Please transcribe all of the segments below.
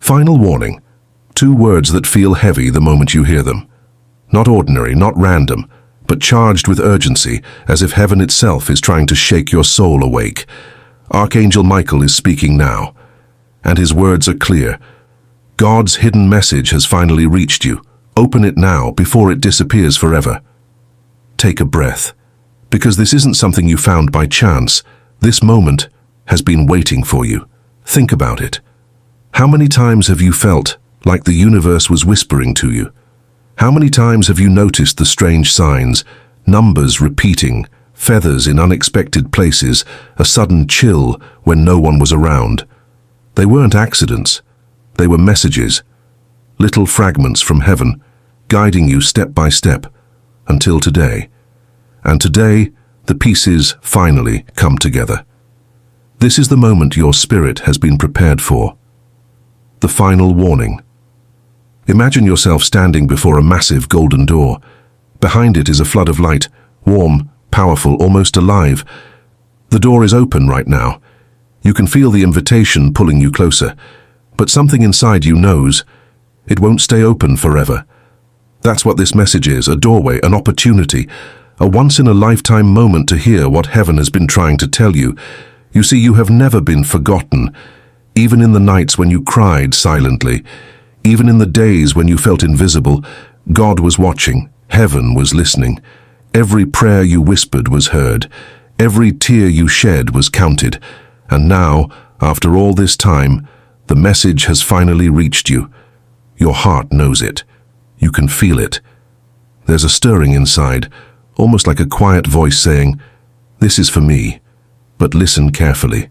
Final warning. 2 words that feel heavy the moment you hear them. Not ordinary, not random, but charged with urgency, as if heaven itself is trying to shake your soul awake. Archangel Michael is speaking now, and his words are clear. God's hidden message has finally reached you. Open it now before it disappears forever. Take a breath, because this isn't something you found by chance. This moment has been waiting for you. Think about it. How many times have you felt like the universe was whispering to you? How many times have you noticed the strange signs, numbers repeating, feathers in unexpected places, a sudden chill when no one was around? They weren't accidents. They were messages, little fragments from heaven, guiding you step by step, until today. And today, the pieces finally come together. This is the moment your spirit has been prepared for. The final warning. Imagine yourself standing before a massive golden door. Behind it is a flood of light, warm, powerful, almost alive. The door is open right now. You can feel the invitation pulling you closer, but something inside you knows it won't stay open forever. That's what this message is, a doorway, an opportunity, a once-in-a-lifetime moment to hear what heaven has been trying to tell you. You see, you have never been forgotten, even in the nights when you cried silently, even in the days when you felt invisible. God was watching, heaven was listening. Every prayer you whispered was heard, every tear you shed was counted. And now, after all this time, the message has finally reached you. Your heart knows it. You can feel it. There's a stirring inside, almost like a quiet voice saying, "This is for me, but listen carefully."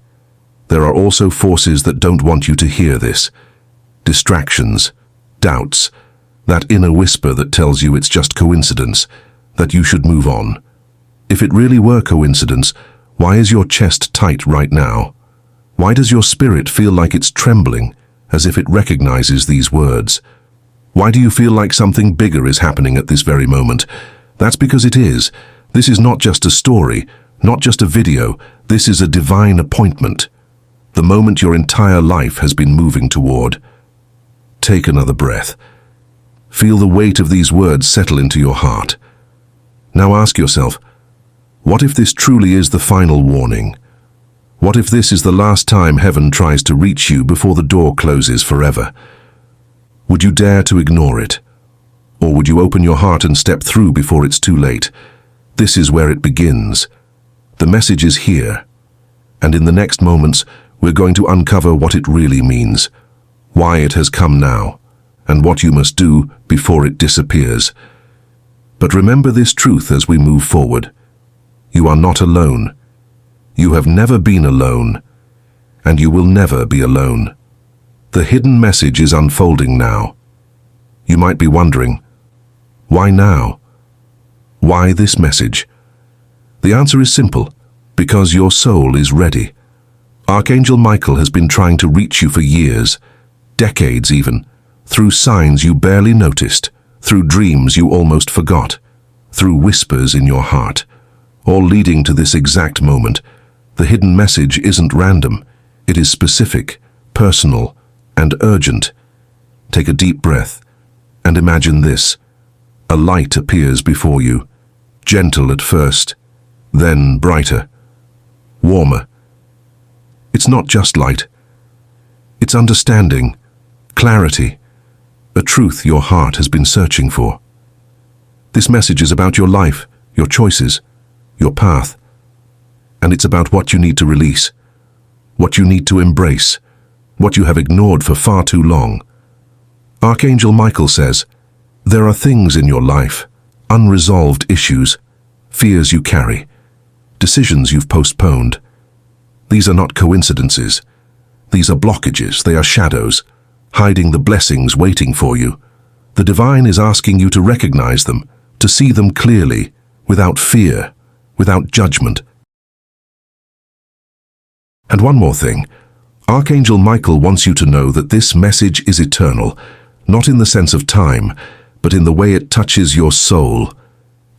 There are also forces that don't want you to hear this. Distractions, doubts, that inner whisper that tells you it's just coincidence, that you should move on. If it really were coincidence, why is your chest tight right now? Why does your spirit feel like it's trembling, as if it recognizes these words? Why do you feel like something bigger is happening at this very moment? That's because it is. This is not just a story, not just a video. This is a divine appointment. The moment your entire life has been moving toward. Take another breath. Feel the weight of these words settle into your heart. Now ask yourself, what if this truly is the final warning? What if this is the last time heaven tries to reach you before the door closes forever? Would you dare to ignore it? Or would you open your heart and step through before it's too late? This is where it begins. The message is here. And in the next moments, we're going to uncover what it really means, why it has come now, and what you must do before it disappears. But remember this truth as we move forward. You are not alone. You have never been alone, and you will never be alone. The hidden message is unfolding now. You might be wondering, why now? Why this message? The answer is simple, because your soul is ready. Archangel Michael has been trying to reach you for years, decades even, through signs you barely noticed, through dreams you almost forgot, through whispers in your heart, all leading to this exact moment. The hidden message isn't random. It is specific, personal, and urgent. Take a deep breath and imagine this. A light appears before you, gentle at first, then brighter, warmer. It's not just light. It's understanding, clarity, a truth your heart has been searching for. This message is about your life, your choices, your path, and it's about what you need to release, what you need to embrace, what you have ignored for far too long. Archangel Michael says, there are things in your life, unresolved issues, fears you carry, decisions you've postponed. These are not coincidences. These are blockages, they are shadows, hiding the blessings waiting for you. The divine is asking you to recognize them, to see them clearly, without fear, without judgment. And one more thing, Archangel Michael wants you to know that this message is eternal, not in the sense of time, but in the way it touches your soul.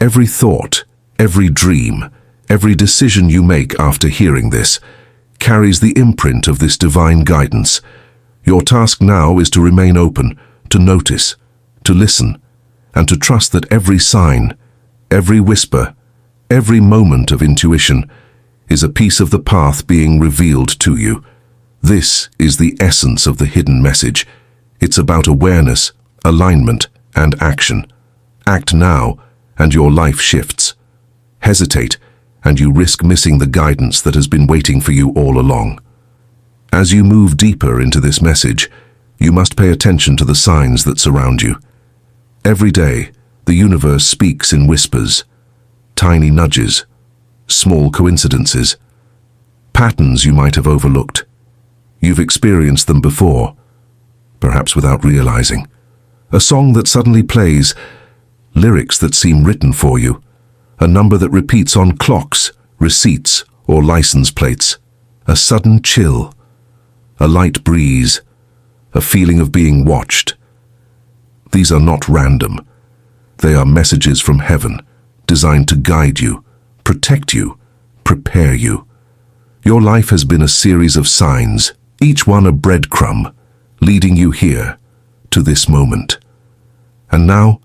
Every thought, every dream, every decision you make after hearing this carries the imprint of this divine guidance. Your task now is to remain open, to notice, to listen, and to trust that every sign, every whisper, every moment of intuition is a piece of the path being revealed to you. This is the essence of the hidden message. It's about awareness, alignment, and action. Act now, and your life shifts. Hesitate, and you risk missing the guidance that has been waiting for you all along. As you move deeper into this message, you must pay attention to the signs that surround you. Every day, the universe speaks in whispers, tiny nudges, small coincidences, patterns you might have overlooked. You've experienced them before, perhaps without realizing. A song that suddenly plays, lyrics that seem written for you, a number that repeats on clocks, receipts, or license plates, a sudden chill, a light breeze, a feeling of being watched. These are not random. They are messages from heaven, designed to guide you, protect you, prepare you. Your life has been a series of signs, each one a breadcrumb, leading you here, to this moment. And now,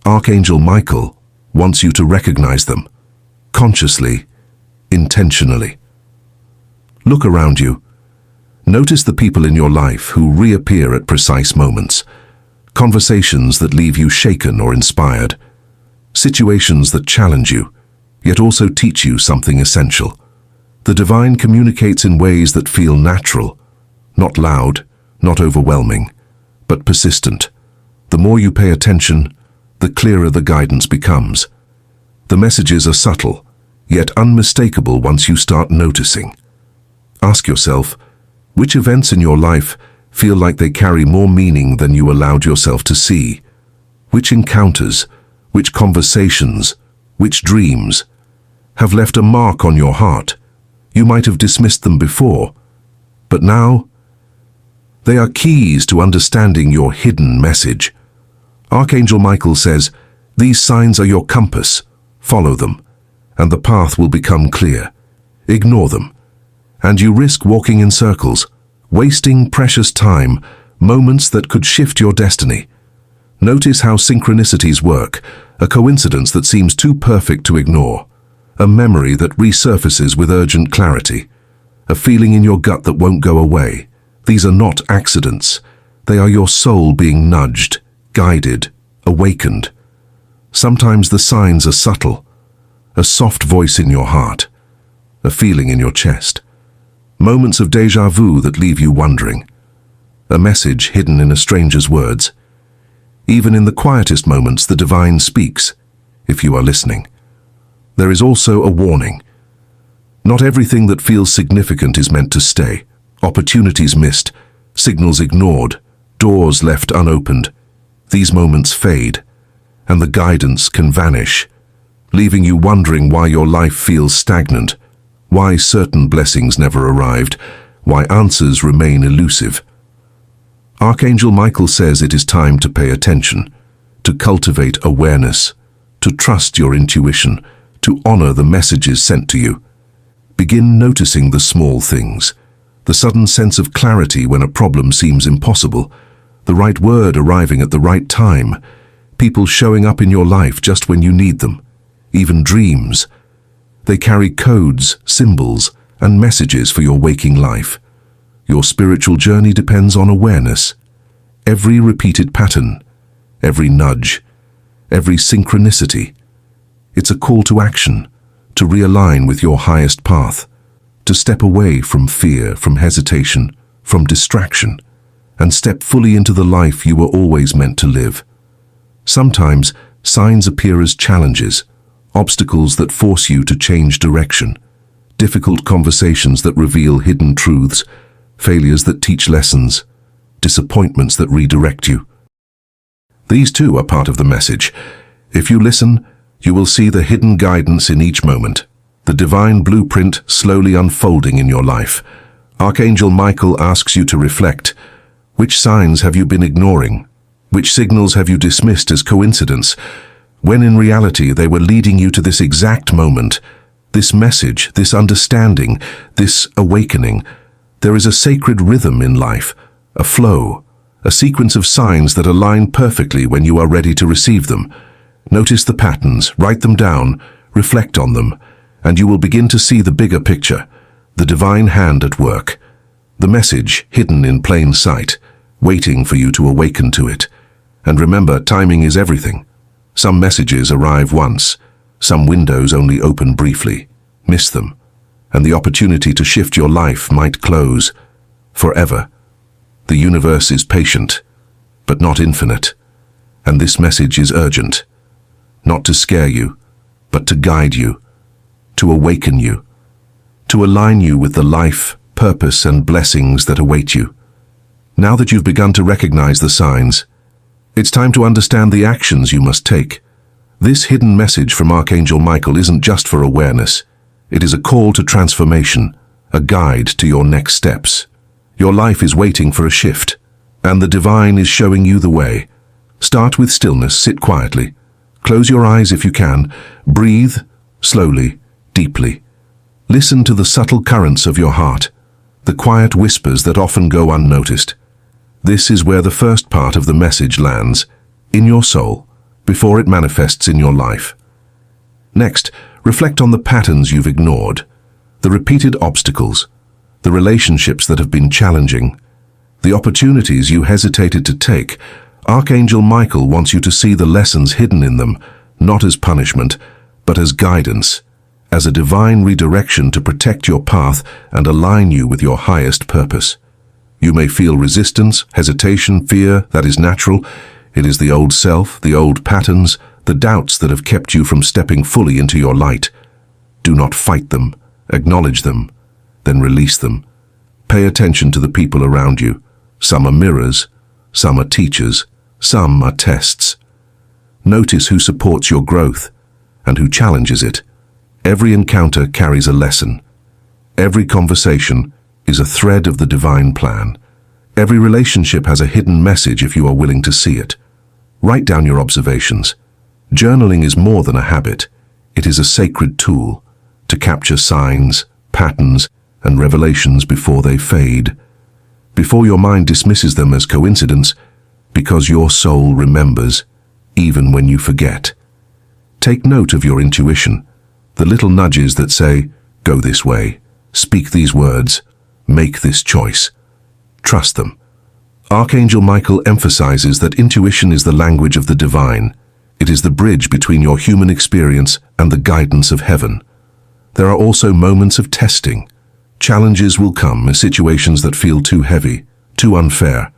Archangel Michael wants you to recognize them, consciously, intentionally. Look around you. Notice the people in your life who reappear at precise moments, conversations that leave you shaken or inspired, situations that challenge you, yet also teach you something essential. The divine communicates in ways that feel natural, not loud, not overwhelming, but persistent. The more you pay attention, the clearer the guidance becomes. The messages are subtle, yet unmistakable once you start noticing. Ask yourself, which events in your life feel like they carry more meaning than you allowed yourself to see? Which encounters, which conversations, which dreams have left a mark on your heart? You might have dismissed them before, but now they are keys to understanding your hidden message. Archangel Michael says, these signs are your compass. Follow them, and the path will become clear. Ignore them, and you risk walking in circles, wasting precious time, moments that could shift your destiny. Notice how synchronicities work, a coincidence that seems too perfect to ignore, a memory that resurfaces with urgent clarity, a feeling in your gut that won't go away. These are not accidents. They are your soul being nudged, guided, awakened. Sometimes the signs are subtle, a soft voice in your heart, a feeling in your chest, moments of déjà vu that leave you wondering, a message hidden in a stranger's words. Even in the quietest moments, the divine speaks, if you are listening. There is also a warning. Not everything that feels significant is meant to stay. Opportunities missed, signals ignored, doors left unopened. These moments fade, and the guidance can vanish, leaving you wondering why your life feels stagnant, why certain blessings never arrived, why answers remain elusive. Archangel Michael says it is time to pay attention, to cultivate awareness, to trust your intuition, to honor the messages sent to you. Begin noticing the small things, the sudden sense of clarity when a problem seems impossible, the right word arriving at the right time, people showing up in your life just when you need them, even dreams. They carry codes, symbols, and messages for your waking life. Your spiritual journey depends on awareness. Every repeated pattern, every nudge, every synchronicity. It's a call to action, to realign with your highest path, to step away from fear, from hesitation, from distraction, and step fully into the life you were always meant to live. Sometimes signs appear as challenges, obstacles that force you to change direction, difficult conversations that reveal hidden truths, failures that teach lessons, disappointments that redirect you. These too are part of the message. If you listen, you will see the hidden guidance in each moment, the divine blueprint slowly unfolding in your life. Archangel Michael asks you to reflect. Which signs have you been ignoring? Which signals have you dismissed as coincidence, when in reality they were leading you to this exact moment, this message, this understanding, this awakening? There is a sacred rhythm in life, a flow, a sequence of signs that align perfectly when you are ready to receive them. Notice the patterns, write them down, reflect on them, and you will begin to see the bigger picture, the divine hand at work, the message hidden in plain sight, waiting for you to awaken to it. And remember, timing is everything. Some messages arrive once, some windows only open briefly. Miss them, and the opportunity to shift your life might close forever. The universe is patient, but not infinite, and this message is urgent, not to scare you, but to guide you, to awaken you, to align you with the life, purpose, and blessings that await you. Now that you've begun to recognize the signs, it's time to understand the actions you must take. This hidden message from Archangel Michael isn't just for awareness. It is a call to transformation, a guide to your next steps. Your life is waiting for a shift, and the divine is showing you the way. Start with stillness, sit quietly. Close your eyes if you can. Breathe slowly, deeply. Listen to the subtle currents of your heart, the quiet whispers that often go unnoticed. This is where the first part of the message lands, in your soul, before it manifests in your life. Next, reflect on the patterns you've ignored, the repeated obstacles, the relationships that have been challenging, the opportunities you hesitated to take. Archangel Michael wants you to see the lessons hidden in them, not as punishment, but as guidance, as a divine redirection to protect your path and align you with your highest purpose. You may feel resistance, hesitation, fear. That is natural. It is the old self, the old patterns, the doubts that have kept you from stepping fully into your light. Do not fight them. Acknowledge them, then release them. Pay attention to the people around you. Some are mirrors, some are teachers, some are tests. Notice who supports your growth and who challenges it. Every encounter carries a lesson. Every conversation is a thread of the divine plan. Every relationship has a hidden message if you are willing to see it. Write down your observations. Journaling is more than a habit. It is a sacred tool to capture signs, patterns, and revelations before they fade, before your mind dismisses them as coincidence, because your soul remembers, even when you forget. Take note of your intuition, the little nudges that say, go this way, speak these words, make this choice. Trust them. Archangel Michael emphasizes that intuition is the language of the divine. It is the bridge between your human experience and the guidance of heaven. There are also moments of testing. Challenges will come as situations that feel too heavy, too unfair.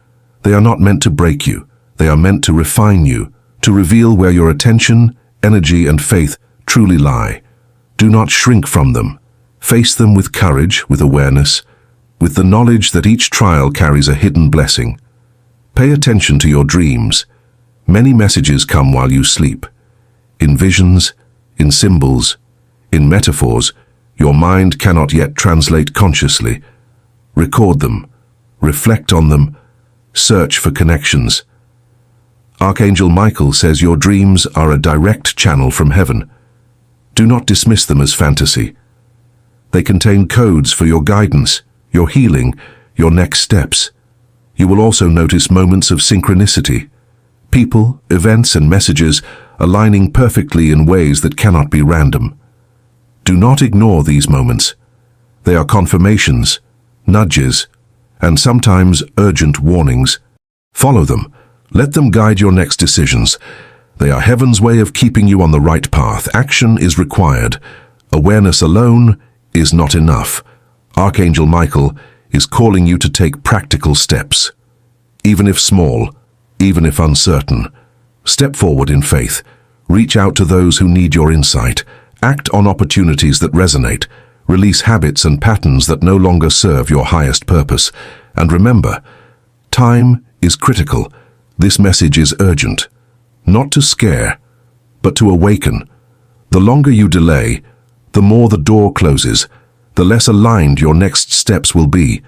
They are not meant to break you. They are meant to refine you, to reveal where your attention, energy, and faith truly lie. Do not shrink from them. Face them with courage, with awareness, with the knowledge that each trial carries a hidden blessing. Pay attention to your dreams. Many messages come while you sleep. In visions, in symbols, in metaphors, your mind cannot yet translate consciously. Record them, reflect on them, search for connections. Archangel Michael says your dreams are a direct channel from heaven. Do not dismiss them as fantasy. They contain codes for your guidance, your healing, your next steps. You will also notice moments of synchronicity, people, events, and messages aligning perfectly in ways that cannot be random. Do not ignore these moments. They are confirmations, nudges, and sometimes urgent warnings. Follow them. Let them guide your next decisions. They are heaven's way of keeping you on the right path. Action is required. Awareness alone is not enough. Archangel Michael is calling you to take practical steps. Even if small, even if uncertain. Step forward in faith. Reach out to those who need your insight. Act on opportunities that resonate. Release habits and patterns that no longer serve your highest purpose. And remember, time is critical. This message is urgent. Not to scare, but to awaken. The longer you delay, the more the door closes, the less aligned your next steps will be.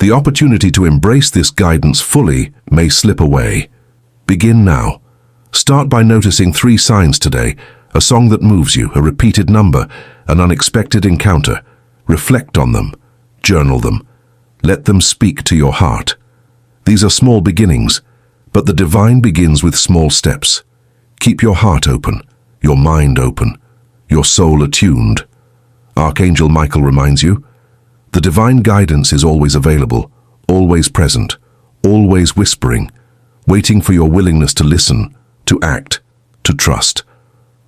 The opportunity to embrace this guidance fully may slip away. Begin now. Start by noticing 3 signs today: a song that moves you, a repeated number, an unexpected encounter. Reflect on them. Journal them. Let them speak to your heart. These are small beginnings, but the divine begins with small steps. Keep your heart open, your mind open, your soul attuned. Archangel Michael reminds you, the divine guidance is always available, always present, always whispering, waiting for your willingness to listen, to act, to trust.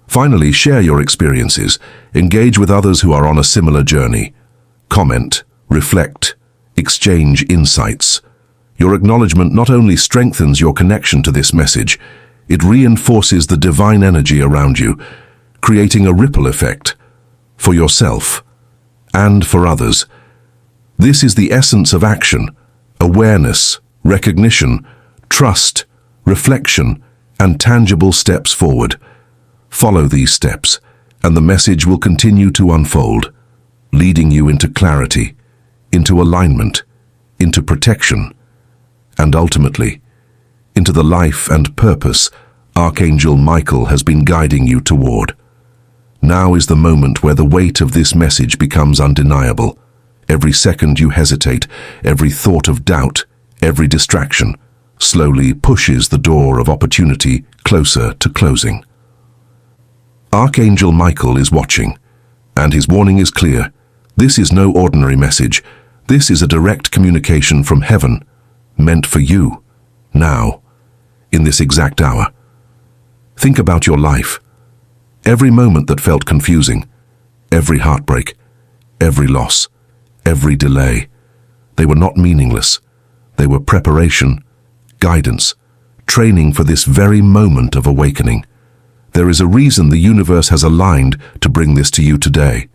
Finally, share your experiences. Engage with others who are on a similar journey. Comment, reflect, exchange insights. Your acknowledgement not only strengthens your connection to this message, it reinforces the divine energy around you, creating a ripple effect for yourself and for others. This is the essence of action: awareness, recognition, trust, reflection, and tangible steps forward. Follow these steps, and the message will continue to unfold, leading you into clarity, into alignment, into protection, and ultimately, into the life and purpose Archangel Michael has been guiding you toward. Now is the moment where the weight of this message becomes undeniable. Every second you hesitate, every thought of doubt, every distraction, slowly pushes the door of opportunity closer to closing. Archangel Michael is watching, and his warning is clear. This is no ordinary message. This is a direct communication from heaven, meant for you, now, in this exact hour. Think about your life. Every moment that felt confusing, every heartbreak, every loss, every delay. They were not meaningless. They were preparation, guidance, training for this very moment of awakening. There is a reason the universe has aligned to bring this to you today.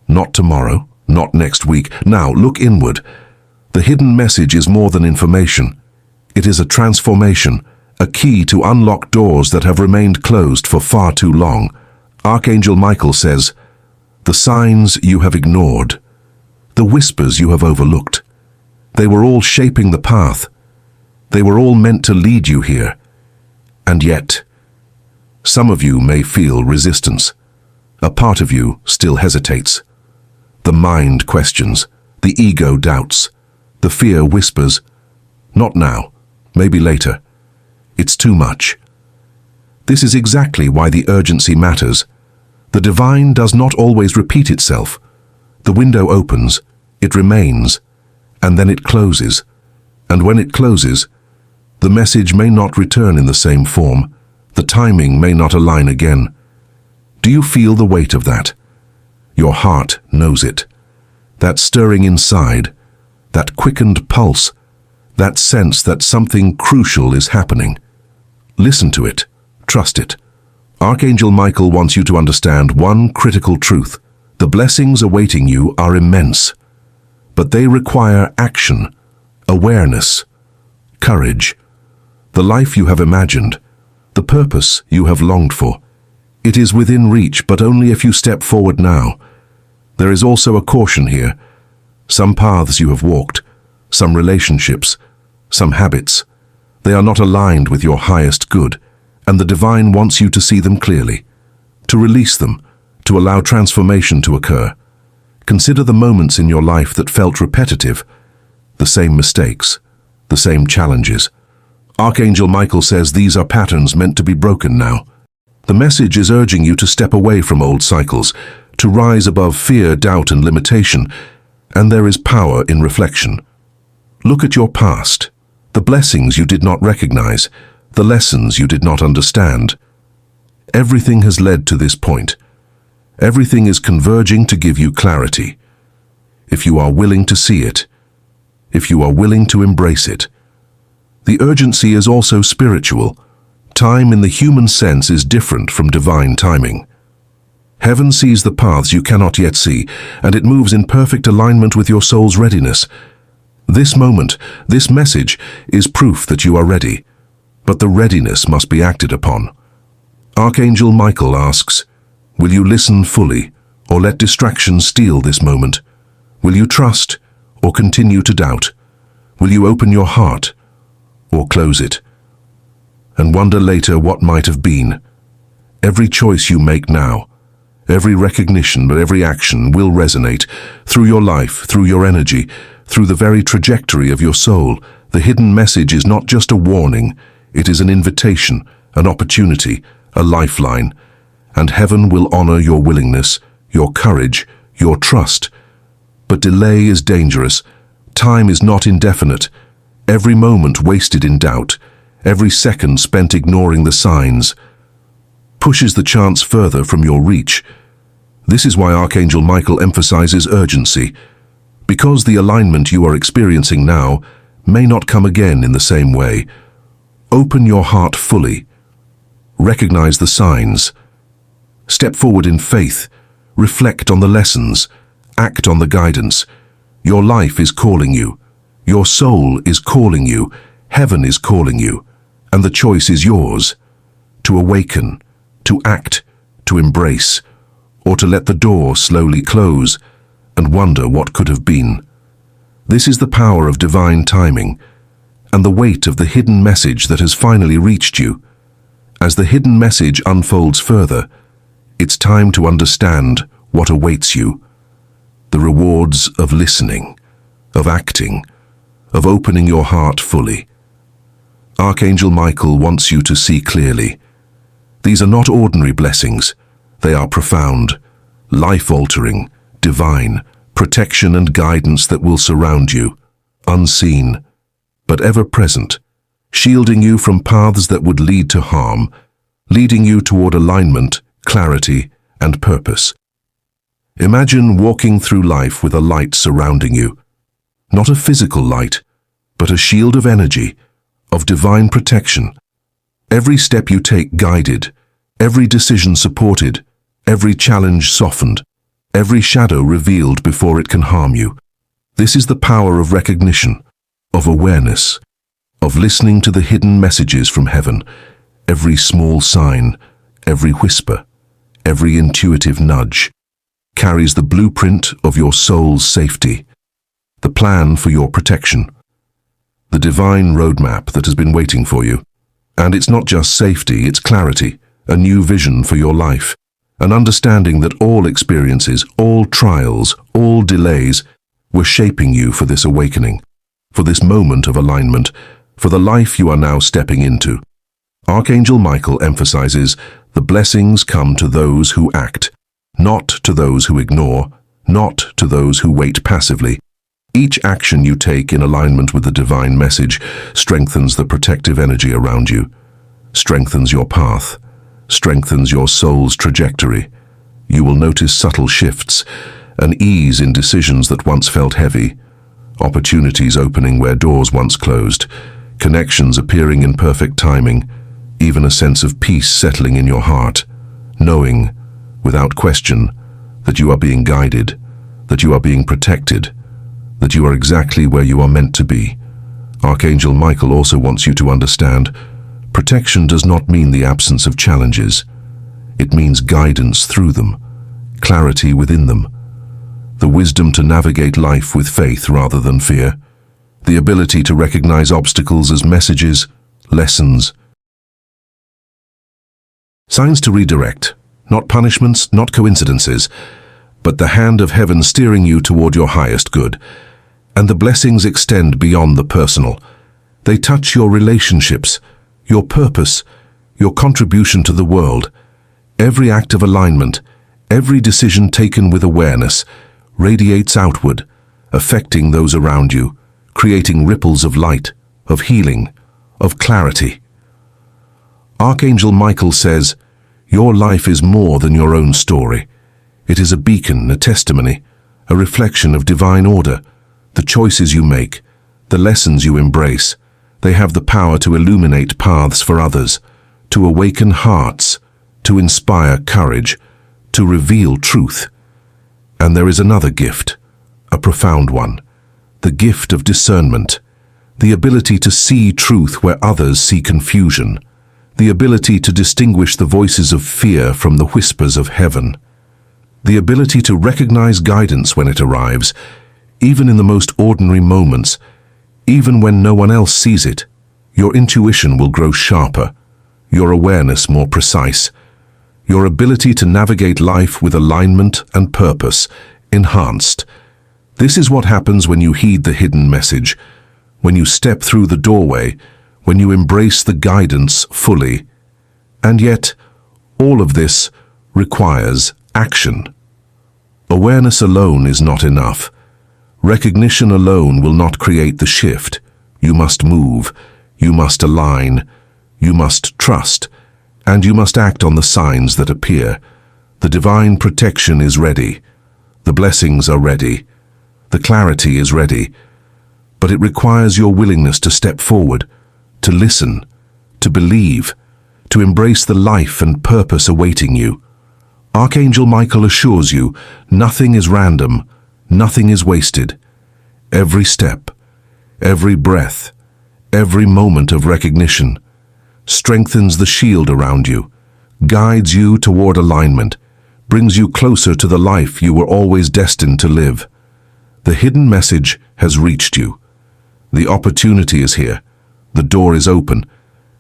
Not tomorrow, not next week. Now, look inward. The hidden message is more than information. It is a transformation, a key to unlock doors that have remained closed for far too long. Archangel Michael says, the signs you have ignored, the whispers you have overlooked, they were all shaping the path. They were all meant to lead you here. And yet, some of you may feel resistance. A part of you still hesitates. The mind questions, the ego doubts, the fear whispers, not now, maybe later. It's too much. This is exactly why the urgency matters. The divine does not always repeat itself. The window opens, it remains, and then it closes. And when it closes, the message may not return in the same form. The timing may not align again. Do you feel the weight of that? Your heart knows it. That stirring inside, that quickened pulse, that sense that something crucial is happening. Listen to it. Trust it. Archangel Michael wants you to understand one critical truth. The blessings awaiting you are immense, but they require action, awareness, courage. The life you have imagined, the purpose you have longed for, it is within reach, but only if you step forward now. There is also a caution here. Some paths you have walked, some relationships, some habits, they are not aligned with your highest good, and the divine wants you to see them clearly, to release them, to allow transformation to occur. Consider the moments in your life that felt repetitive, the same mistakes, the same challenges. Archangel Michael says these are patterns meant to be broken now. The message is urging you to step away from old cycles, to rise above fear, doubt, and limitation, and there is power in reflection. Look at your past, the blessings you did not recognize, the lessons you did not understand. Everything has led to this point. Everything is converging to give you clarity. If you are willing to see it, if you are willing to embrace it. The urgency is also spiritual. Time in the human sense is different from divine timing. Heaven sees the paths you cannot yet see, and it moves in perfect alignment with your soul's readiness. This moment, this message, is proof that you are ready, but the readiness must be acted upon. Archangel Michael asks, will you listen fully, or let distraction steal this moment? Will you trust, or continue to doubt? Will you open your heart, or close it, and wonder later what might have been? Every choice you make now, every recognition, but every action will resonate through your life, through your energy, through the very trajectory of your soul. The hidden message is not just a warning, it is an invitation, an opportunity, a lifeline. And heaven will honor your willingness, your courage, your trust. But delay is dangerous. Time is not indefinite. Every moment wasted in doubt, every second spent ignoring the signs, pushes the chance further from your reach. This is why Archangel Michael emphasizes urgency, because the alignment you are experiencing now may not come again in the same way. Open your heart fully. Recognize the signs. Step forward in faith. Reflect on the lessons. Act on the guidance. Your life is calling you. Your soul is calling you. Heaven is calling you. And the choice is yours. To awaken, to act, to embrace, or to let the door slowly close and wonder what could have been. This is the power of divine timing and the weight of the hidden message that has finally reached you. As the hidden message unfolds further, it's time to understand what awaits you. The rewards of listening, of acting, of opening your heart fully. Archangel Michael wants you to see clearly. These are not ordinary blessings. They are profound, life-altering, divine, protection and guidance that will surround you, unseen, but ever present, shielding you from paths that would lead to harm, leading you toward alignment, clarity, and purpose. Imagine walking through life with a light surrounding you. Not a physical light, but a shield of energy, of divine protection. Every step you take guided, every decision supported, every challenge softened, every shadow revealed before it can harm you. This is the power of recognition, of awareness, of listening to the hidden messages from heaven. Every small sign, every whisper, every intuitive nudge carries the blueprint of your soul's safety, the plan for your protection, the divine roadmap that has been waiting for you. And it's not just safety, it's clarity, a new vision for your life, an understanding that all experiences, all trials, all delays were shaping you for this awakening, for this moment of alignment, for the life you are now stepping into. Archangel Michael emphasizes the blessings come to those who act, not to those who ignore, not to those who wait passively. Each action you take in alignment with the divine message strengthens the protective energy around you, strengthens your path, strengthens your soul's trajectory. You will notice subtle shifts, an ease in decisions that once felt heavy, opportunities opening where doors once closed, connections appearing in perfect timing, even a sense of peace settling in your heart, knowing, without question, that you are being guided, that you are being protected, that you are exactly where you are meant to be. Archangel Michael also wants you to understand, protection does not mean the absence of challenges. It means guidance through them, clarity within them, the wisdom to navigate life with faith rather than fear, the ability to recognize obstacles as messages, lessons. Signs to redirect, not punishments, not coincidences, but the hand of heaven steering you toward your highest good. And the blessings extend beyond the personal. They touch your relationships, your purpose, your contribution to the world. Every act of alignment, every decision taken with awareness, radiates outward, affecting those around you, creating ripples of light, of healing, of clarity. Archangel Michael says, your life is more than your own story. It is a beacon, a testimony, a reflection of divine order. The choices you make, the lessons you embrace, they have the power to illuminate paths for others, to awaken hearts, to inspire courage, to reveal truth. And there is another gift, a profound one, the gift of discernment, the ability to see truth where others see confusion, the ability to distinguish the voices of fear from the whispers of heaven, the ability to recognize guidance when it arrives, even in the most ordinary moments, even when no one else sees it. Your intuition will grow sharper, your awareness more precise, your ability to navigate life with alignment and purpose enhanced. This is what happens when you heed the hidden message, when you step through the doorway, when you embrace the guidance fully. And yet, all of this requires action. Awareness alone is not enough. Recognition alone will not create the shift. You must move, you must align, you must trust, and you must act on the signs that appear. The divine protection is ready. The blessings are ready. The clarity is ready. But it requires your willingness to step forward, to listen, to believe, to embrace the life and purpose awaiting you. Archangel Michael assures you, nothing is random, nothing is wasted. Every step, every breath, every moment of recognition strengthens the shield around you, guides you toward alignment, brings you closer to the life you were always destined to live. The hidden message has reached you. The opportunity is here. The door is open,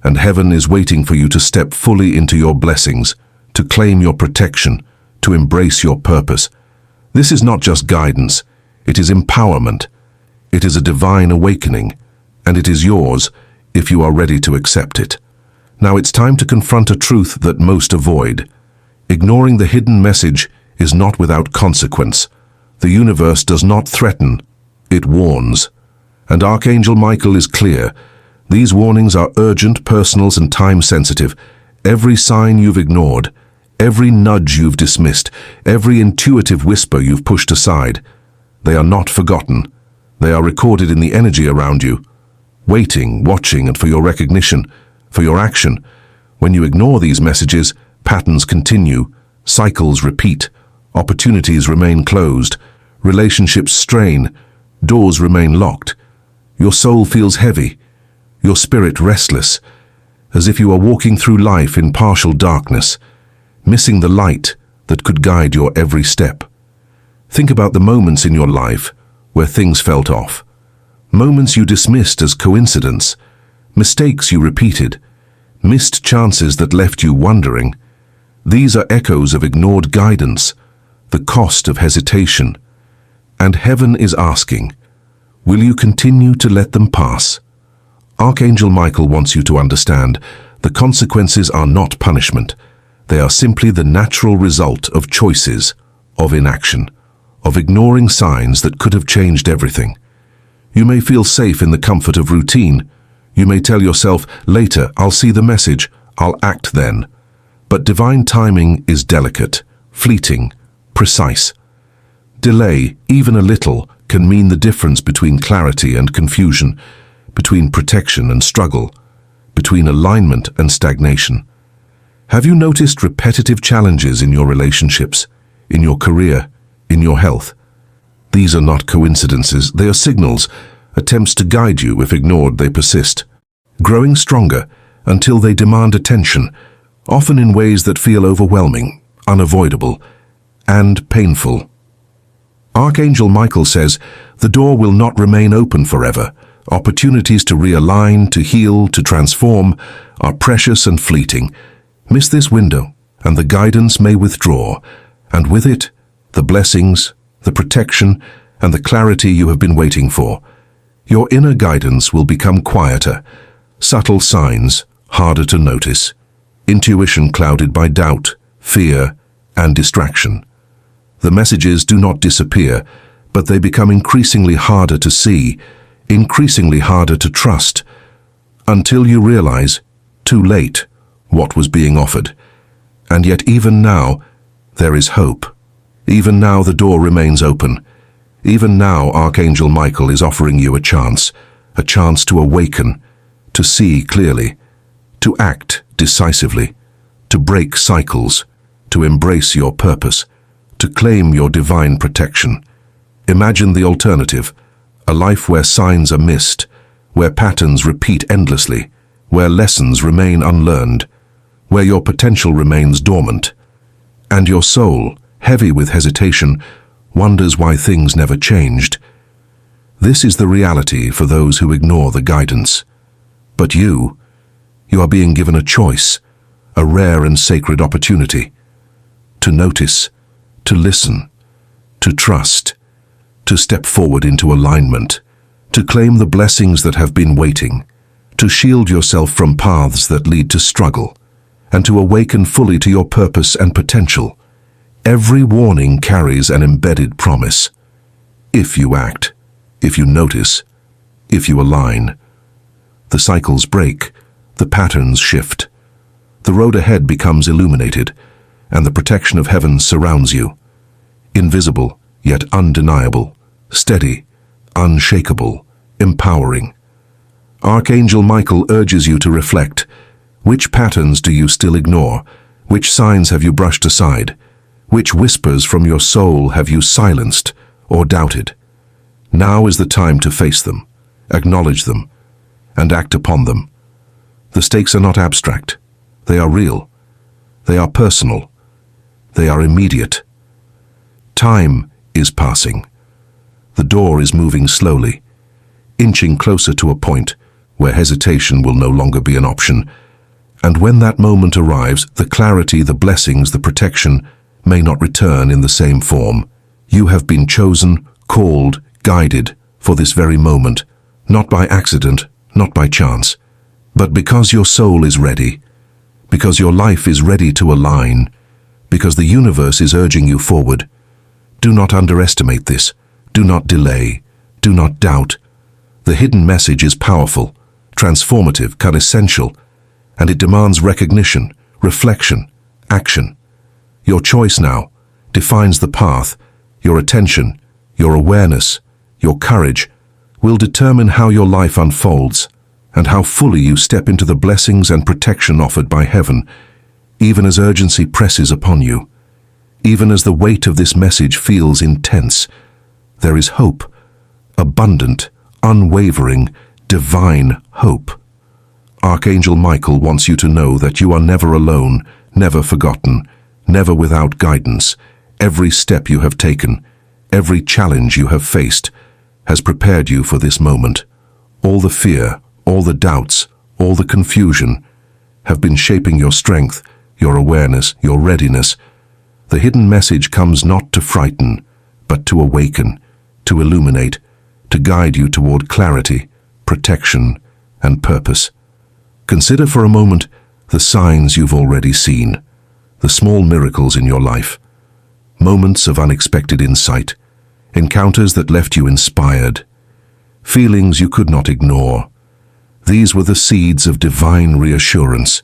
and heaven is waiting for you to step fully into your blessings, to claim your protection, to embrace your purpose. This is not just guidance, it is empowerment. It is a divine awakening, and it is yours if you are ready to accept it. Now it's time to confront a truth that most avoid. Ignoring the hidden message is not without consequence. The universe does not threaten, it warns. And Archangel Michael is clear. These warnings are urgent, personal, and time-sensitive. Every sign you've ignored, every nudge you've dismissed, every intuitive whisper you've pushed aside, they are not forgotten. They are recorded in the energy around you, waiting, watching, and for your recognition, for your action. When you ignore these messages, patterns continue, cycles repeat, opportunities remain closed, relationships strain, doors remain locked. Your soul feels heavy, your spirit restless, as if you are walking through life in partial darkness, missing the light that could guide your every step. Think about the moments in your life where things felt off, moments you dismissed as coincidence, mistakes you repeated, missed chances that left you wondering. These are echoes of ignored guidance, the cost of hesitation. And heaven is asking, will you continue to let them pass? Archangel Michael wants you to understand, the consequences are not punishment. They are simply the natural result of choices, of inaction, of ignoring signs that could have changed everything. You may feel safe in the comfort of routine. You may tell yourself, later, I'll see the message, I'll act then. But divine timing is delicate, fleeting, precise. Delay, even a little, can mean the difference between clarity and confusion, between protection and struggle, between alignment and stagnation. Have you noticed repetitive challenges in your relationships, in your career, in your health? These are not coincidences, they are signals, attempts to guide you. If ignored, they persist, growing stronger until they demand attention, often in ways that feel overwhelming, unavoidable, and painful. Archangel Michael says, the door will not remain open forever. Opportunities to realign, to heal, to transform are precious and fleeting. Miss this window, and the guidance may withdraw, and with it, the blessings, the protection, and the clarity you have been waiting for. Your inner guidance will become quieter, subtle signs harder to notice, intuition clouded by doubt, fear, and distraction. The messages do not disappear, but they become increasingly harder to see, increasingly harder to trust, until you realize, too late, what was being offered. And yet even now, there is hope. Even now the door remains open. Even now Archangel Michael is offering you a chance to awaken, to see clearly, to act decisively, to break cycles, to embrace your purpose, to claim your divine protection. Imagine the alternative, a life where signs are missed, where patterns repeat endlessly, where lessons remain unlearned, where your potential remains dormant, and your soul, heavy with hesitation, wonders why things never changed. This is the reality for those who ignore the guidance. But you are being given a choice, a rare and sacred opportunity, to notice, to listen, to trust, to step forward into alignment, to claim the blessings that have been waiting, to shield yourself from paths that lead to struggle, and to awaken fully to your purpose and potential. Every warning carries an embedded promise. If you act, if you notice, if you align, the cycles break, the patterns shift. The road ahead becomes illuminated, and the protection of heaven surrounds you. Invisible, yet undeniable, steady, unshakable, empowering. Archangel Michael urges you to reflect. Which patterns do you still ignore? Which signs have you brushed aside? Which whispers from your soul have you silenced or doubted? Now is the time to face them, acknowledge them, and act upon them. The stakes are not abstract. They are real. They are personal. They are immediate. Time is passing. The door is moving slowly, inching closer to a point where hesitation will no longer be an option. And when that moment arrives, the clarity, the blessings, the protection may not return in the same form. You have been chosen, called, guided for this very moment, not by accident, not by chance, but because your soul is ready, because your life is ready to align, because the universe is urging you forward. Do not underestimate this. Do not delay. Do not doubt. The hidden message is powerful, transformative, essential, and it demands recognition, reflection, action. Your choice now defines the path. Your attention, your awareness, your courage will determine how your life unfolds and how fully you step into the blessings and protection offered by heaven, even as urgency presses upon you. Even as the weight of this message feels intense, there is hope, abundant, unwavering, divine hope. Archangel Michael wants you to know that you are never alone, never forgotten, never without guidance. Every step you have taken, every challenge you have faced, has prepared you for this moment. All the fear, all the doubts, all the confusion have been shaping your strength, your awareness, your readiness. The hidden message comes not to frighten, but to awaken, to illuminate, to guide you toward clarity, protection, and purpose. Consider for a moment the signs you've already seen, the small miracles in your life, moments of unexpected insight, encounters that left you inspired, feelings you could not ignore. These were the seeds of divine reassurance,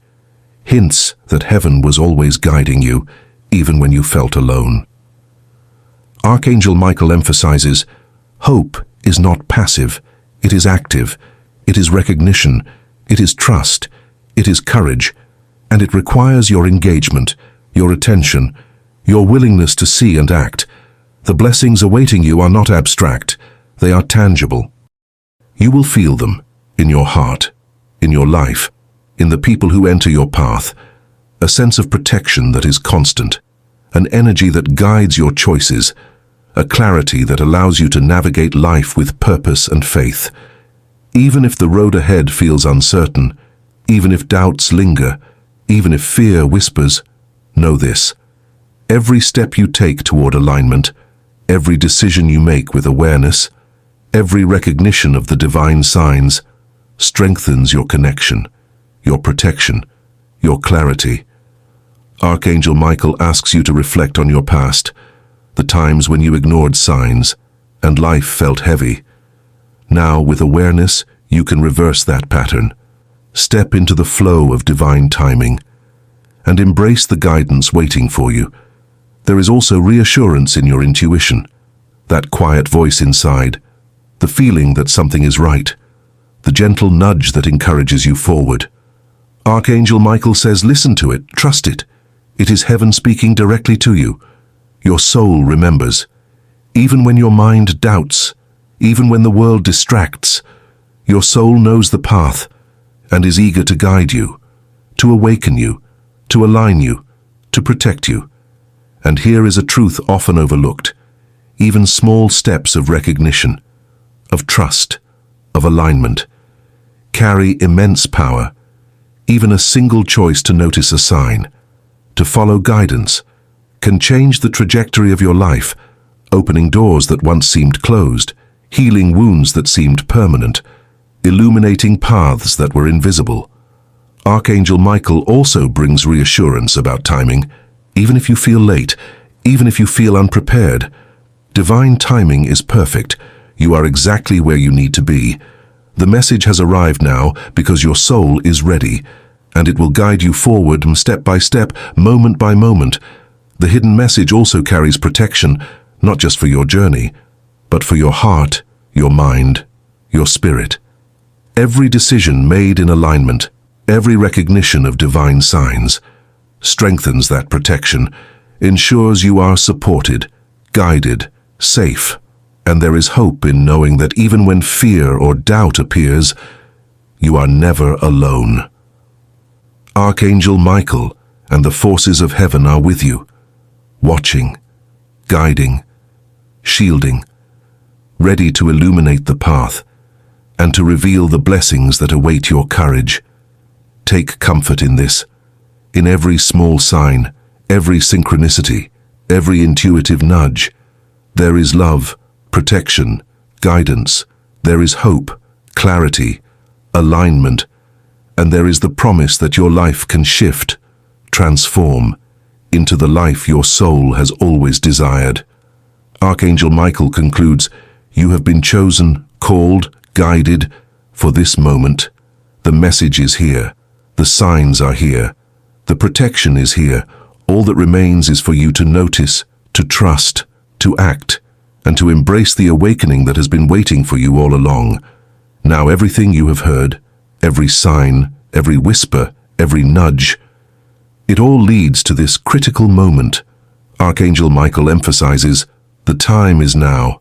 hints that heaven was always guiding you, even when you felt alone. Archangel Michael emphasizes, hope is not passive, it is active, it is recognition, it is trust, it is courage, and it requires your engagement, your attention, your willingness to see and act. The blessings awaiting you are not abstract, they are tangible. You will feel them in your heart, in your life, in the people who enter your path, a sense of protection that is constant, an energy that guides your choices, a clarity that allows you to navigate life with purpose and faith. Even if the road ahead feels uncertain, even if doubts linger, even if fear whispers, know this: every step you take toward alignment, every decision you make with awareness, every recognition of the divine signs strengthens your connection, your protection, your clarity. Archangel Michael asks you to reflect on your past, the times when you ignored signs and life felt heavy. Now, with awareness, you can reverse that pattern, step into the flow of divine timing, and embrace the guidance waiting for you. There is also reassurance in your intuition, that quiet voice inside, the feeling that something is right, the gentle nudge that encourages you forward. Archangel Michael says, listen to it, trust it. It is heaven speaking directly to you. Your soul remembers. Even when your mind doubts, even when the world distracts, your soul knows the path and is eager to guide you, to awaken you, to align you, to protect you. And here is a truth often overlooked. Even small steps of recognition, of trust, of alignment, carry immense power. Even a single choice to notice a sign, to follow guidance, can change the trajectory of your life, opening doors that once seemed closed, healing wounds that seemed permanent, illuminating paths that were invisible. Archangel Michael also brings reassurance about timing, even if you feel late, even if you feel unprepared. Divine timing is perfect. You are exactly where you need to be. The message has arrived now because your soul is ready, and it will guide you forward step by step, moment by moment. The hidden message also carries protection, not just for your journey, but for your heart, your mind, your spirit. Every decision made in alignment, every recognition of divine signs, strengthens that protection, ensures you are supported, guided, safe, and there is hope in knowing that even when fear or doubt appears, you are never alone. Archangel Michael and the forces of heaven are with you, watching, guiding, shielding, ready to illuminate the path and to reveal the blessings that await your courage. Take comfort in this. In every small sign, every synchronicity, every intuitive nudge, there is love, protection, guidance, there is hope, clarity, alignment, and there is the promise that your life can shift, transform, into the life your soul has always desired. Archangel Michael concludes, you have been chosen, called, guided for this moment. The message is here. The signs are here. The protection is here. All that remains is for you to notice, to trust, to act, and to embrace the awakening that has been waiting for you all along. Now everything you have heard, every sign, every whisper, every nudge, it all leads to this critical moment. Archangel Michael emphasizes, the time is now.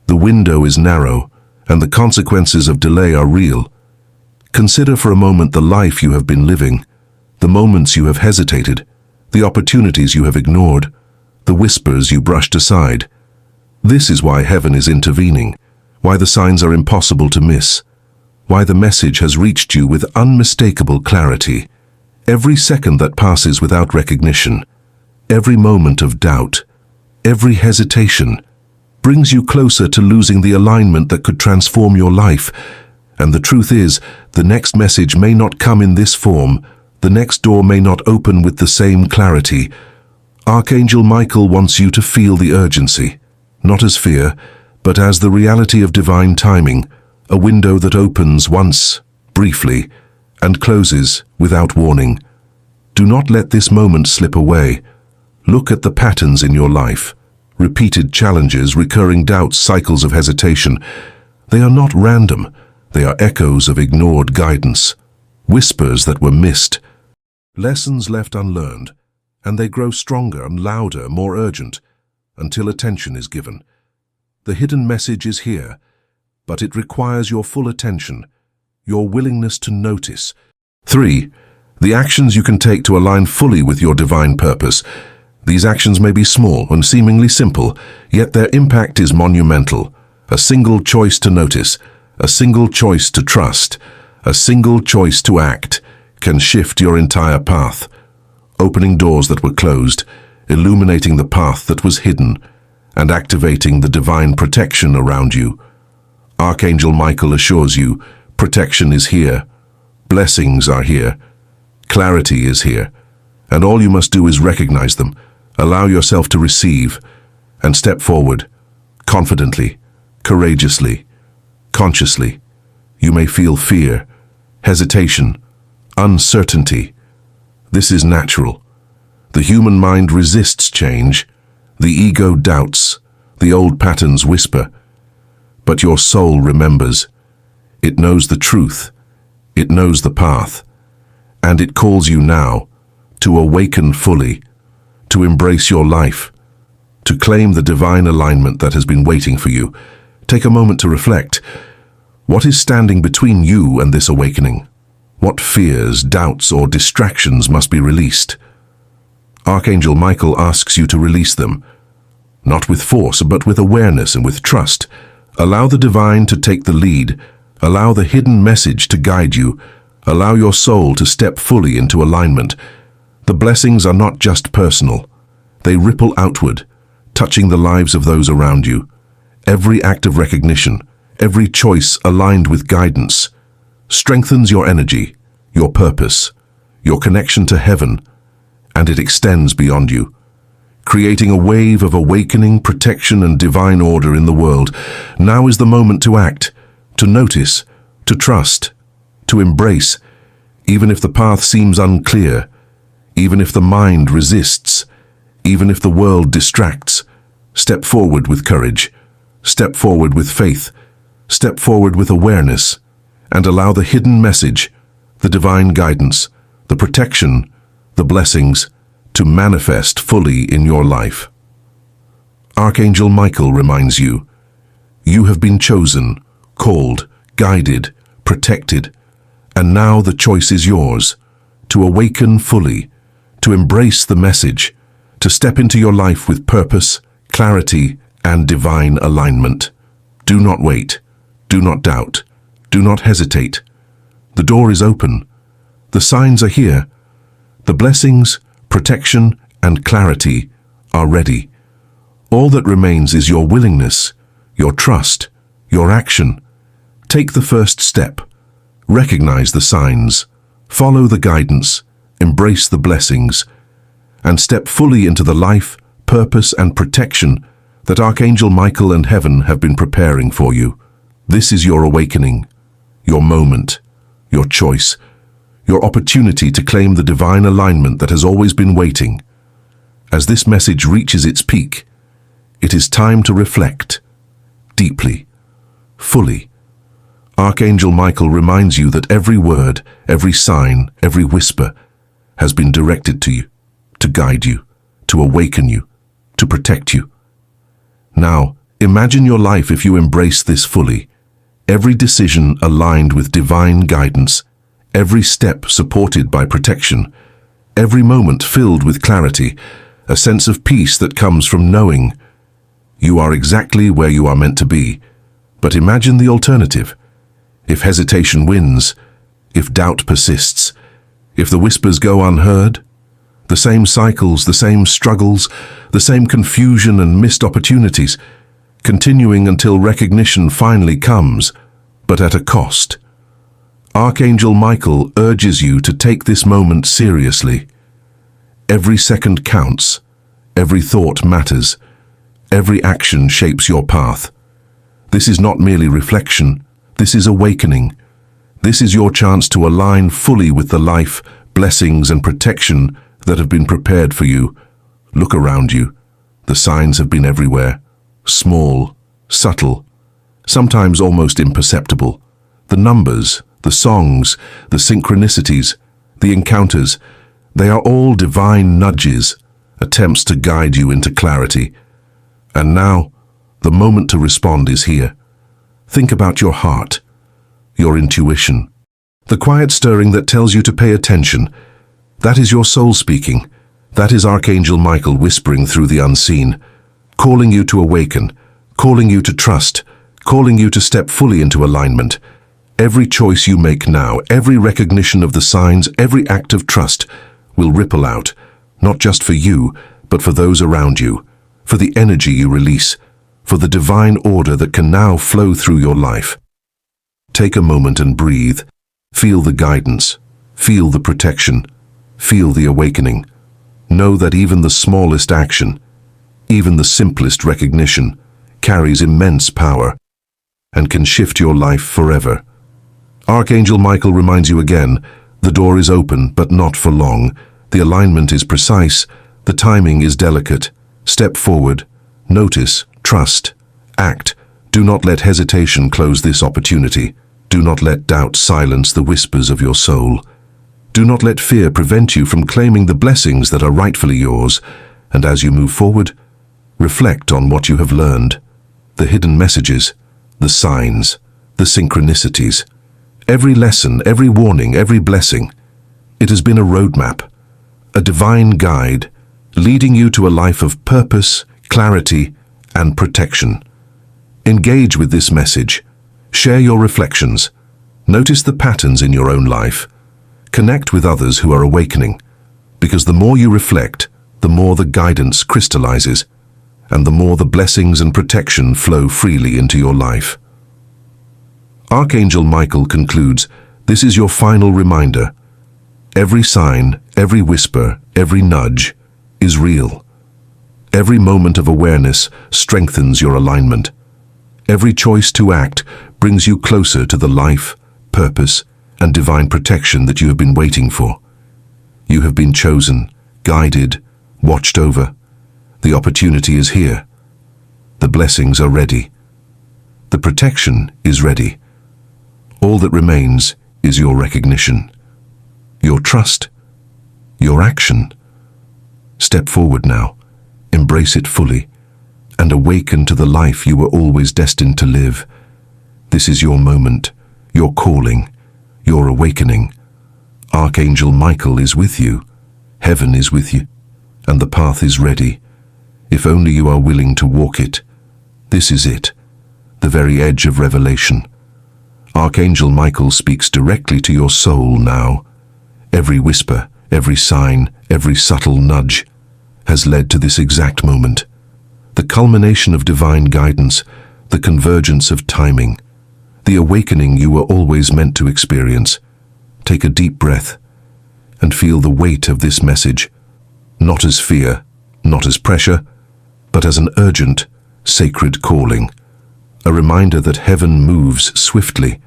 The window is narrow, and the consequences of delay are real. Consider for a moment the life you have been living, the moments you have hesitated, the opportunities you have ignored, the whispers you brushed aside. This is why heaven is intervening, why the signs are impossible to miss, why the message has reached you with unmistakable clarity. Every second that passes without recognition, every moment of doubt, every hesitation, brings you closer to losing the alignment that could transform your life. And the truth is, the next message may not come in this form, the next door may not open with the same clarity. Archangel Michael wants you to feel the urgency, not as fear, but as the reality of divine timing, a window that opens once, briefly, and closes without warning. Do not let this moment slip away. Look at the patterns in your life, repeated challenges, recurring doubts, cycles of hesitation. They are not random. They are echoes of ignored guidance, whispers that were missed, lessons left unlearned, and they grow stronger and louder, more urgent, until attention is given. The hidden message is here, but it requires your full attention, your willingness to notice. 3. The actions you can take to align fully with your divine purpose. These actions may be small and seemingly simple, yet their impact is monumental. A single choice to notice, a single choice to trust, a single choice to act can shift your entire path, opening doors that were closed, illuminating the path that was hidden, and activating the divine protection around you. Archangel Michael assures you, protection is here, blessings are here, clarity is here, and all you must do is recognize them, allow yourself to receive, and step forward, confidently, courageously, consciously. You may feel fear, hesitation, uncertainty. This is natural. The human mind resists change. The ego doubts. The old patterns whisper. But your soul remembers. It knows the truth. It knows the path. And it calls you now to awaken fully, to embrace your life, to claim the divine alignment that has been waiting for you. Take a moment to reflect. What is standing between you and this awakening? What fears, doubts, or distractions must be released? Archangel Michael asks you to release them, not with force, but with awareness and with trust. Allow the divine to take the lead. Allow the hidden message to guide you. Allow your soul to step fully into alignment. The blessings are not just personal. They ripple outward, touching the lives of those around you. Every act of recognition, every choice aligned with guidance, strengthens your energy, your purpose, your connection to heaven, and it extends beyond you, creating a wave of awakening, protection, and divine order in the world. Now is the moment to act, to notice, to trust, to embrace, even if the path seems unclear, even if the mind resists, even if the world distracts. Step forward with courage, step forward with faith, step forward with awareness, and allow the hidden message, the divine guidance, the protection, the blessings, to manifest fully in your life. Archangel Michael reminds you, you have been chosen, called, guided, protected, and now the choice is yours, to awaken fully, to embrace the message, to step into your life with purpose, clarity, and divine alignment. Do not wait, do not doubt, do not hesitate. The door is open, the signs are here, the blessings, protection, and clarity are ready. All that remains is your willingness, your trust, your action. Take the first step. Recognize the signs, follow the guidance, embrace the blessings, and step fully into the life, purpose, and protection that Archangel Michael and heaven have been preparing for you. This is your awakening, your moment, your choice, your opportunity to claim the divine alignment that has always been waiting. As this message reaches its peak, it is time to reflect, deeply, fully. Archangel Michael reminds you that every word, every sign, every whisper has been directed to you, to guide you, to awaken you, to protect you. Now, imagine your life if you embrace this fully. Every decision aligned with divine guidance, every step supported by protection, every moment filled with clarity, a sense of peace that comes from knowing you are exactly where you are meant to be. But imagine the alternative. If hesitation wins, if doubt persists, if the whispers go unheard, the same cycles, the same struggles, the same confusion and missed opportunities, continuing until recognition finally comes, but at a cost. Archangel Michael urges you to take this moment seriously. Every second counts, every thought matters, every action shapes your path. This is not merely reflection, this is awakening. This is your chance to align fully with the life, blessings, and protection that have been prepared for you. Look around you. The signs have been everywhere. Small, subtle, sometimes almost imperceptible. The numbers, the songs, the synchronicities, the encounters, they are all divine nudges, attempts to guide you into clarity. And now, the moment to respond is here. Think about your heart, your intuition, the quiet stirring that tells you to pay attention. That is your soul speaking. That is Archangel Michael whispering through the unseen, calling you to awaken, calling you to trust, calling you to step fully into alignment. Every choice you make now, every recognition of the signs, every act of trust will ripple out, not just for you, but for those around you, for the energy you release, for the divine order that can now flow through your life. Take a moment and breathe. Feel the guidance, feel the protection, feel the awakening. Know that even the smallest action, even the simplest recognition, carries immense power and can shift your life forever. Archangel Michael reminds you again, the door is open, but not for long. The alignment is precise, the timing is delicate. Step forward, notice, trust, act. Do not let hesitation close this opportunity. Do not let doubt silence the whispers of your soul. Do not let fear prevent you from claiming the blessings that are rightfully yours. And as you move forward, reflect on what you have learned, the hidden messages, the signs, the synchronicities. Every lesson, every warning, every blessing. It has been a roadmap, a divine guide, leading you to a life of purpose, clarity, and protection. Engage with this message. Share your reflections. Notice the patterns in your own life. Connect with others who are awakening, because the more you reflect, the more the guidance crystallizes, and the more the blessings and protection flow freely into your life. Archangel Michael concludes, this is your final reminder. Every sign, every whisper, every nudge is real. Every moment of awareness strengthens your alignment. Every choice to act brings you closer to the life, purpose, and divine protection that you have been waiting for. You have been chosen, guided, watched over. The opportunity is here. The blessings are ready. The protection is ready. All that remains is your recognition, your trust, your action. Step forward now, embrace it fully, and awaken to the life you were always destined to live. This is your moment, your calling, your awakening. Archangel Michael is with you, heaven is with you, and the path is ready. If only you are willing to walk it. This is it, the very edge of revelation. Archangel Michael speaks directly to your soul now. Every whisper, every sign, every subtle nudge has led to this exact moment. The culmination of divine guidance, the convergence of timing, the awakening you were always meant to experience. Take a deep breath and feel the weight of this message, not as fear, not as pressure, but as an urgent, sacred calling. A reminder that heaven moves swiftly,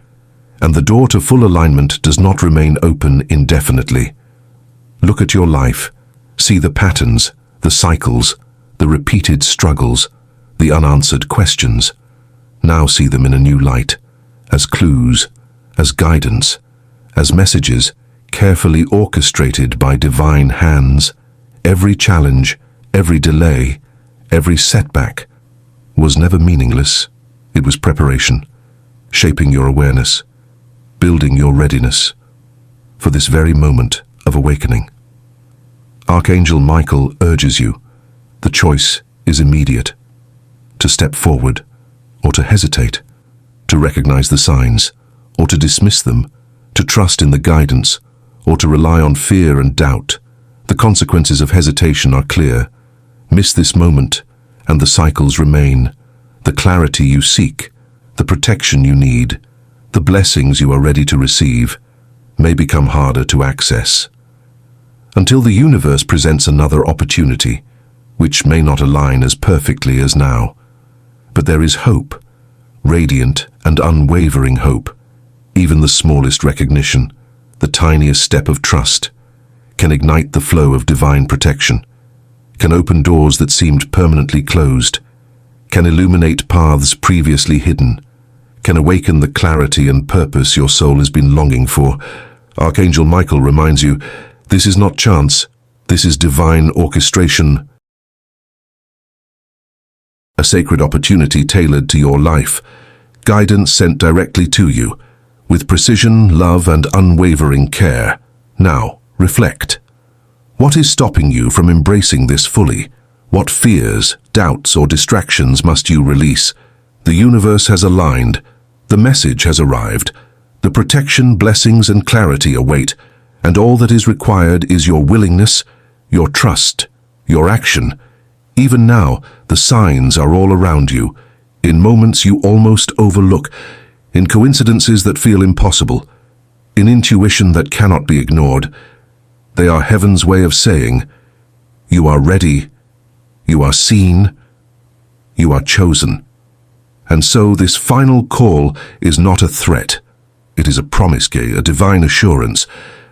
and the door to full alignment does not remain open indefinitely. Look at your life, see the patterns, the cycles, the repeated struggles, the unanswered questions. Now see them in a new light, as clues, as guidance, as messages carefully orchestrated by divine hands. Every challenge, every delay, every setback was never meaningless. It was preparation, shaping your awareness, building your readiness for this very moment of awakening. Archangel Michael urges you. The choice is immediate. To step forward, or to hesitate, to recognize the signs, or to dismiss them, to trust in the guidance, or to rely on fear and doubt. The consequences of hesitation are clear. Miss this moment, and the cycles remain. The clarity you seek, the protection you need, the blessings you are ready to receive, may become harder to access. Until the universe presents another opportunity, which may not align as perfectly as now. But there is hope, radiant and unwavering hope. Even the smallest recognition, the tiniest step of trust, can ignite the flow of divine protection, can open doors that seemed permanently closed, can illuminate paths previously hidden, can awaken the clarity and purpose your soul has been longing for. Archangel Michael reminds you, this is not chance, this is divine orchestration, a sacred opportunity tailored to your life, guidance sent directly to you, with precision, love, and unwavering care. Now, reflect. What is stopping you from embracing this fully? What fears, doubts, or distractions must you release? The universe has aligned. The message has arrived. The protection, blessings, and clarity await, and all that is required is your willingness, your trust, your action. Even now, the signs are all around you, in moments you almost overlook, in coincidences that feel impossible, in intuition that cannot be ignored. They are heaven's way of saying, you are ready, you are seen, you are chosen. And so this final call is not a threat. It is a promise, a divine assurance,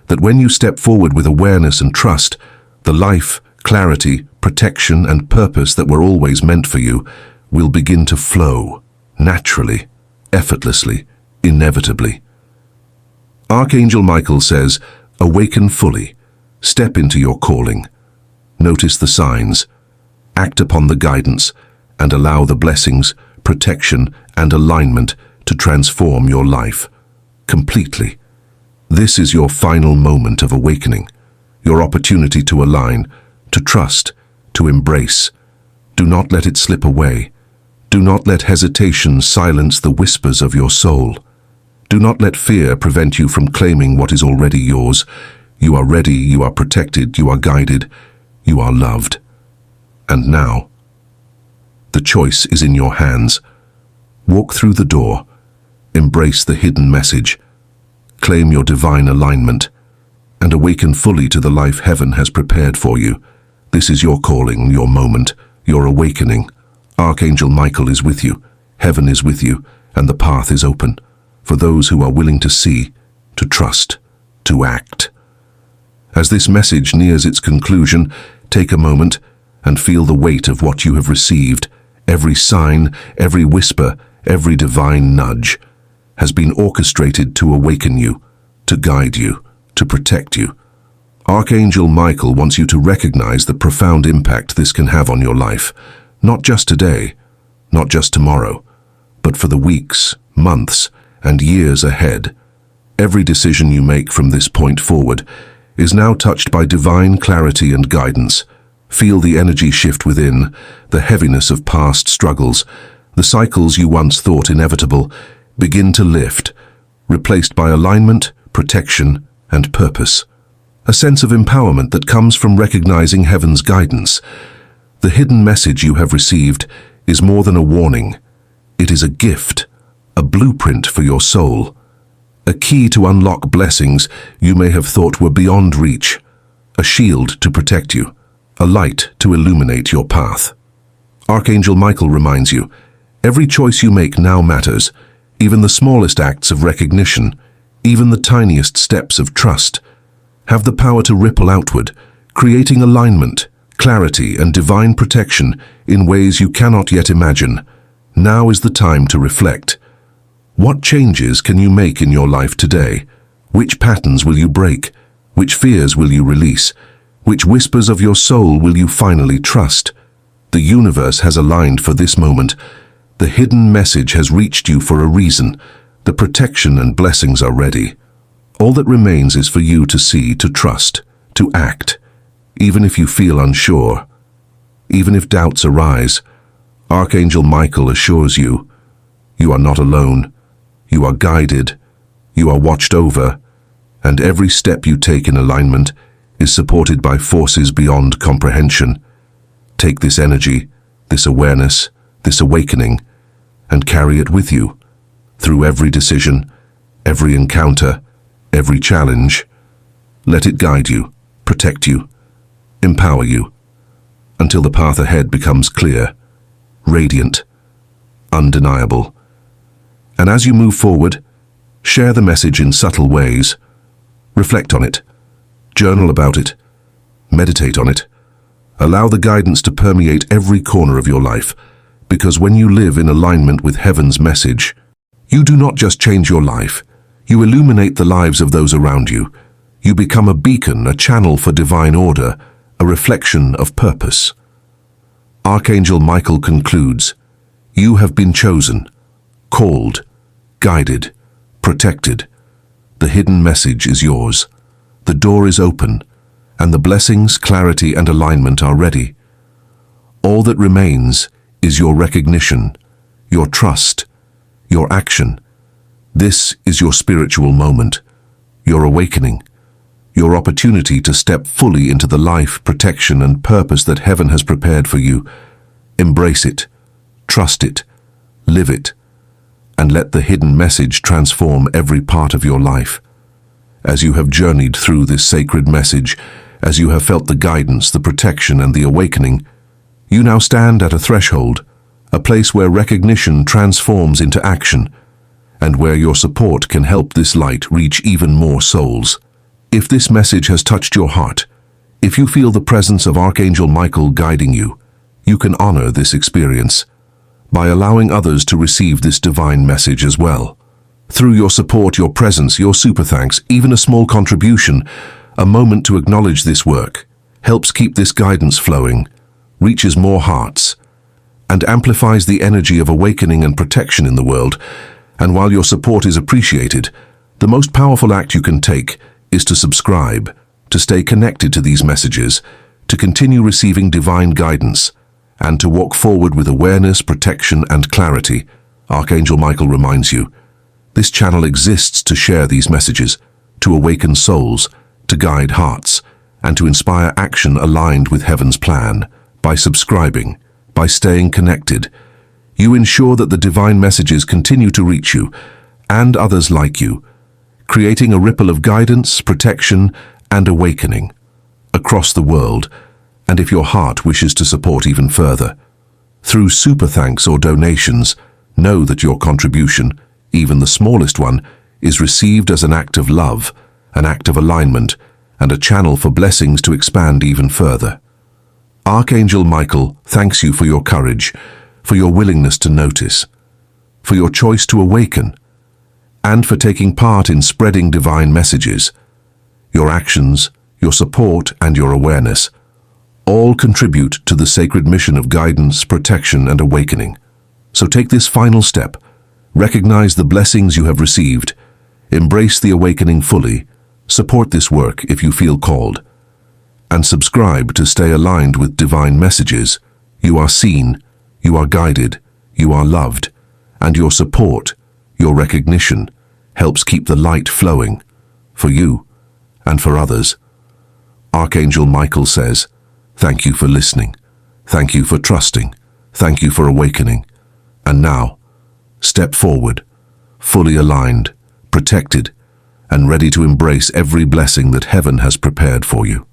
that when you step forward with awareness and trust, the life, clarity, protection, and purpose that were always meant for you will begin to flow, naturally, effortlessly, inevitably. Archangel Michael says, awaken fully, step into your calling, notice the signs, act upon the guidance, and allow the blessings, protection, and alignment to transform your life completely. This is your final moment of awakening, your opportunity to align, to trust, to embrace. Do not let it slip away. Do not let hesitation silence the whispers of your soul. Do not let fear prevent you from claiming what is already yours. You are ready, you are protected, you are guided, you are loved. And now, the choice is in your hands. Walk through the door, Embrace the hidden message. Claim your divine alignment and awaken fully to the life heaven has prepared for you. This is your calling, your moment, your awakening. Archangel Michael is with you, heaven is with you, and the path is open for those who are willing to see, to trust, to act. As this message nears its conclusion, take a moment and feel the weight of what you have received. Every sign, every whisper, every divine nudge has been orchestrated to awaken you, to guide you, to protect you. Archangel Michael wants you to recognize the profound impact this can have on your life, not just today, not just tomorrow, but for the weeks, months, and years ahead. Every decision you make from this point forward is now touched by divine clarity and guidance. Feel the energy shift within, the heaviness of past struggles, the cycles you once thought inevitable begin to lift, replaced by alignment, protection, and purpose. A sense of empowerment that comes from recognizing heaven's guidance. The hidden message you have received is more than a warning. It is a gift, a blueprint for your soul, a key to unlock blessings you may have thought were beyond reach, a shield to protect you, a light to illuminate your path. Archangel Michael reminds you, every choice you make now matters, even the smallest acts of recognition, even the tiniest steps of trust, have the power to ripple outward, creating alignment, clarity, and divine protection in ways you cannot yet imagine. Now is the time to reflect. What changes can you make in your life today? Which patterns will you break? Which fears will you release? Which whispers of your soul will you finally trust? The universe has aligned for this moment. The hidden message has reached you for a reason. The protection and blessings are ready. All that remains is for you to see, to trust, to act. Even if you feel unsure, even if doubts arise, Archangel Michael assures you, you are not alone. You are guided, you are watched over, and every step you take in alignment is supported by forces beyond comprehension. Take this energy, this awareness, this awakening, and carry it with you through every decision, every encounter, every challenge. Let it guide you, protect you, empower you, until the path ahead becomes clear, radiant, undeniable. And as you move forward, share the message in subtle ways. Reflect on it, journal about it, meditate on it. Allow the guidance to permeate every corner of your life, because when you live in alignment with heaven's message, you do not just change your life, you illuminate the lives of those around you. You become a beacon, a channel for divine order, a reflection of purpose. Archangel Michael concludes, you have been chosen, called, guided, protected. The hidden message is yours. The door is open, and the blessings, clarity, and alignment are ready. All that remains is your recognition, your trust, your action. This is your spiritual moment, your awakening, your opportunity to step fully into the life, protection, and purpose that heaven has prepared for you. Embrace it, trust it, live it, and let the hidden message transform every part of your life. As you have journeyed through this sacred message, as you have felt the guidance, the protection, and the awakening, you now stand at a threshold, a place where recognition transforms into action, and where your support can help this light reach even more souls. If this message has touched your heart, if you feel the presence of Archangel Michael guiding you, you can honor this experience by allowing others to receive this divine message as well. Through your support, your presence, your super thanks, even a small contribution, a moment to acknowledge this work helps keep this guidance flowing, reaches more hearts, and amplifies the energy of awakening and protection in the world. And while your support is appreciated, the most powerful act you can take is to subscribe, to stay connected to these messages, to continue receiving divine guidance, and to walk forward with awareness, protection, and clarity. Archangel Michael reminds you, this channel exists to share these messages, to awaken souls, to guide hearts, and to inspire action aligned with heaven's plan. By subscribing, by staying connected, you ensure that the divine messages continue to reach you, and others like you, creating a ripple of guidance, protection, and awakening across the world, and if your heart wishes to support even further, through super thanks or donations, know that your contribution, even the smallest one, is received as an act of love, an act of alignment, and a channel for blessings to expand even further. Archangel Michael thanks you for your courage, for your willingness to notice, for your choice to awaken, and for taking part in spreading divine messages. Your actions, your support, and your awareness all contribute to the sacred mission of guidance, protection, and awakening. So take this final step. Recognize the blessings you have received. Embrace the awakening fully. Support this work if you feel called. And subscribe to stay aligned with divine messages. You are seen, you are guided, you are loved, and your support, your recognition, helps keep the light flowing for you and for others. Archangel Michael says, thank you for listening. Thank you for trusting. Thank you for awakening. And now, step forward, fully aligned, protected, and ready to embrace every blessing that heaven has prepared for you.